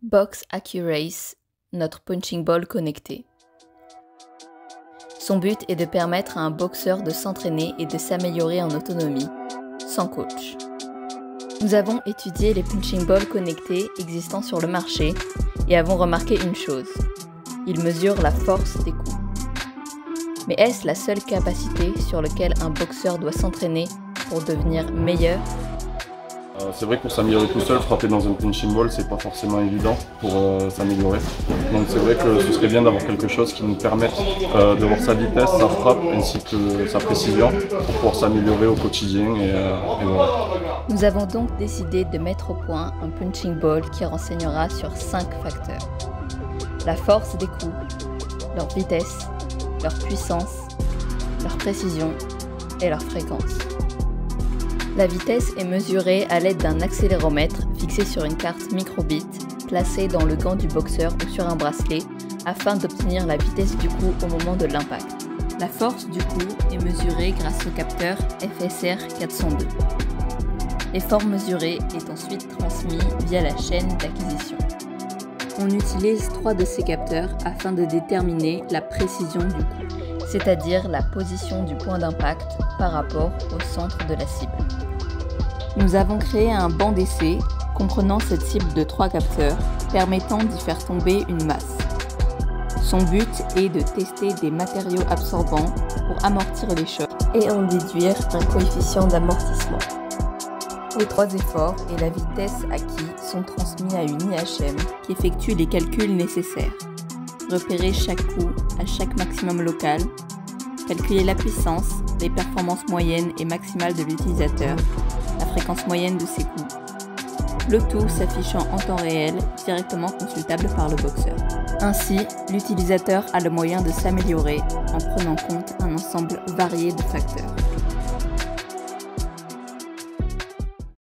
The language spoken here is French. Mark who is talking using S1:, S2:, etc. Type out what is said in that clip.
S1: Box AccuRace, notre punching ball connecté. Son but est de permettre à un boxeur de s'entraîner et de s'améliorer en autonomie, sans coach. Nous avons étudié les punching balls connectés existants sur le marché et avons remarqué une chose. Ils mesurent la force des coups. Mais est-ce la seule capacité sur laquelle un boxeur doit s'entraîner pour devenir meilleur ?
S2: C'est vrai que pour s'améliorer tout seul, frapper dans un punching ball, c'est pas forcément évident pour s'améliorer. Donc c'est vrai que ce serait bien d'avoir quelque chose qui nous permette de voir sa vitesse, sa frappe ainsi que sa précision pour pouvoir s'améliorer au quotidien et voilà.
S1: Nous avons donc décidé de mettre au point un punching ball qui renseignera sur 5 facteurs. La force des coups, leur vitesse, leur puissance, leur précision et leur fréquence. La vitesse est mesurée à l'aide d'un accéléromètre fixé sur une carte microbit placée dans le gant du boxeur ou sur un bracelet afin d'obtenir la vitesse du coup au moment de l'impact. La force du coup est mesurée grâce au capteur FSR 402. L'effort mesuré est ensuite transmis via la chaîne d'acquisition. On utilise 3 de ces capteurs afin de déterminer la précision du coup, c'est-à-dire la position du point d'impact par rapport au centre de la cible. Nous avons créé un banc d'essai comprenant cette cible de 3 capteurs permettant d'y faire tomber une masse. Son but est de tester des matériaux absorbants pour amortir les chocs et en déduire un coefficient d'amortissement. Les 3 efforts et la vitesse acquis sont transmis à une IHM qui effectue les calculs nécessaires. Repérer chaque coup à chaque maximum local, calculer la puissance, les performances moyennes et maximales de l'utilisateur, la fréquence moyenne de ses coups. Le tout s'affichant en temps réel, directement consultable par le boxeur. Ainsi, l'utilisateur a le moyen de s'améliorer en prenant en compte un ensemble varié de facteurs.